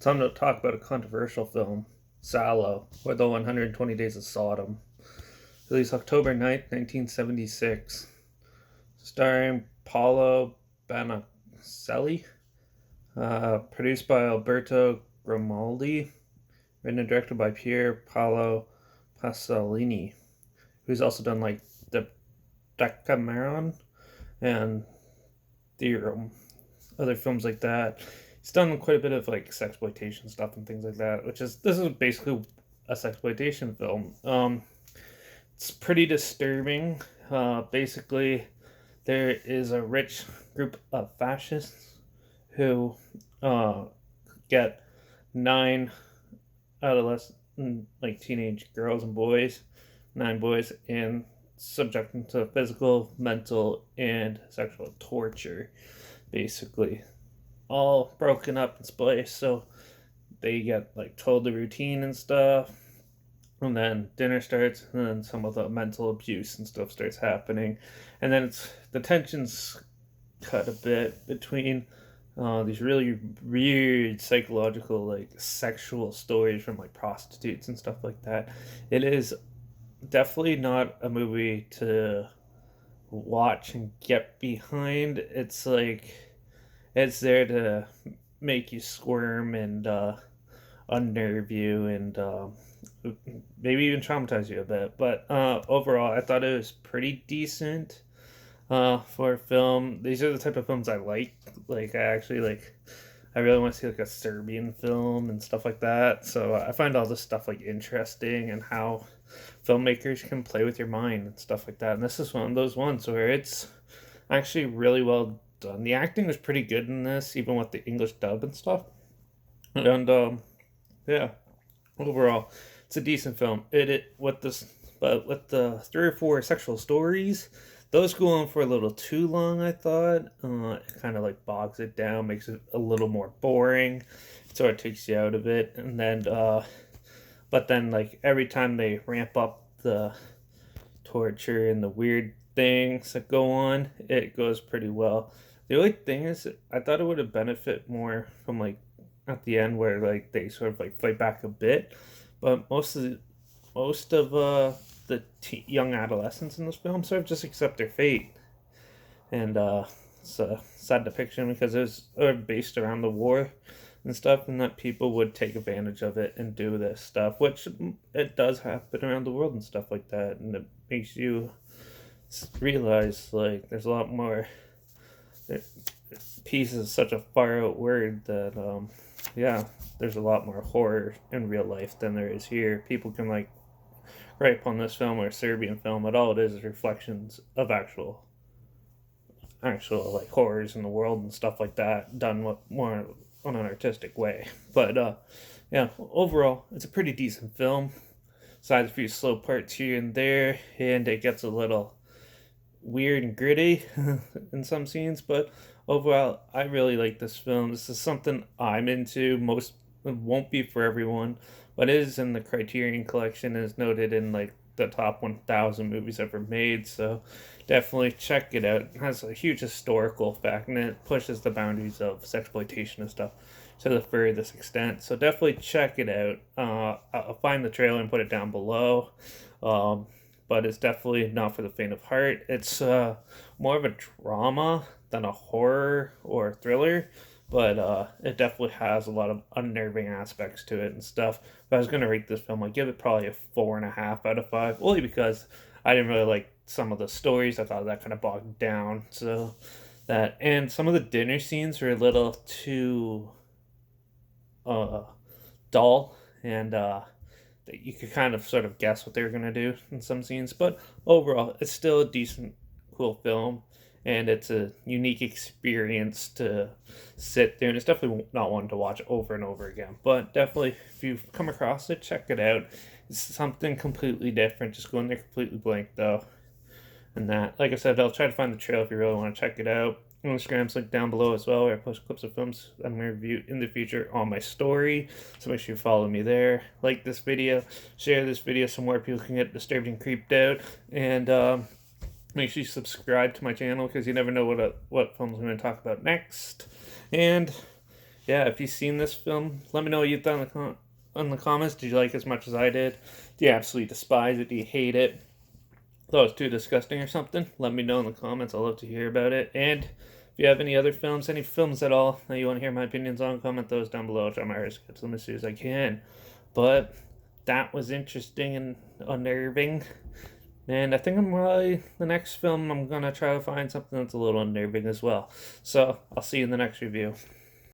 Time to talk about a controversial film, Salo, or The 120 Days of Sodom. Released October 9th, 1976. Starring Paolo Bonacelli. Produced by Alberto Grimaldi. Written and directed by Pier Paolo Pasolini, who's also done like the Decameron and the other films like that. He's done quite a bit of like sexploitation stuff and things like that, which is this is basically a sexploitation film. It's pretty disturbing. Basically, there is a rich group of fascists who get nine adolescent, like teenage girls and boys, nine boys, and subject them to physical, mental, and sexual torture, basically all broken up in splice. So they get like told the routine and stuff, and then dinner starts, and then some of the mental abuse and stuff starts happening, and then it's the tensions cut a bit between these really weird psychological like sexual stories from like prostitutes and stuff like that. It is definitely not a movie to watch and get behind. It's like it's there to make you squirm and unnerve you and maybe even traumatize you a bit. But overall, I thought it was pretty decent for a film. These are the type of films I like. Like I actually like. I really want to see like a Serbian film and stuff like that. So I find all this stuff like interesting and how filmmakers can play with your mind and stuff like that. And this is one of those ones where it's actually really well done. The acting was pretty good in this, even with the English dub and stuff. And yeah, overall, it's a decent film. It with this, but with the three or four sexual stories, those go on for a little too long. I thought it kind of like bogs it down, makes it a little more boring, so it takes you out of it. And then, but then like every time they ramp up the torture and the weird things that go on, it goes pretty well. The only thing is, I thought it would have benefit more from like at the end where like they sort of like fight back a bit, but most of the young adolescents in this film sort of just accept their fate, and it's a sad depiction because it was based around the war and stuff, and that people would take advantage of it and do this stuff, which it does happen around the world and stuff like that, and it makes you realize like there's a lot more. Peace is such a far out word that yeah, there's a lot more horror in real life than there is here. People can like gripe on this film or Serbian film, but all it is reflections of actual like horrors in the world and stuff like that, done with more on an artistic way. But yeah, overall, it's a pretty decent film. Besides a few slow parts here and there, and it gets a little weird and gritty in some scenes, but overall, I really like this film. This is something I'm into. Most it won't be for everyone, but it is in the Criterion Collection and is noted in like the top 1,000 movies ever made. So definitely check it out. It has a huge historical fact and it pushes the boundaries of sexploitation and stuff to the furthest extent. So definitely check it out. I'll find the trailer and put it down below. But it's definitely not for the faint of heart. It's more of a drama than a horror or thriller, but it definitely has a lot of unnerving aspects to it and stuff. If I was going to rate this film, I'd give it probably a 4.5 out of 5, only because I didn't really like some of the stories. I thought that kind of bogged down. So that, and some of the dinner scenes were a little too uh, dull and you could kind of sort of guess what they were going to do in some scenes, but overall, it's still a decent, cool film, and it's a unique experience to sit there, and it's definitely not one to watch over and over again, but definitely, if you've come across it, check it out. It's something completely different, just go in there completely blank, though, and that, like I said, I'll try to find the trail if you really want to check it out. Instagram's linked down below as well, where I post clips of films I'm going to review in the future on my story. So make sure you follow me there. Like this video, share this video so more people can get disturbed and creeped out. And make sure you subscribe to my channel because you never know what films I'm going to talk about next. And yeah, if you've seen this film, let me know what you thought in the comments. Did you like it as much as I did? Do you absolutely despise it? Do you hate it? Thought it was too disgusting or something? Let me know in the comments. I'd love to hear about it. And if you have any other films, any films at all that you want to hear my opinions on, comment those down below. I'll try my hardest to get to them as soon as I can. But that was interesting and unnerving. And I think I'm probably the next film I'm gonna try to find something that's a little unnerving as well. So I'll see you in the next review.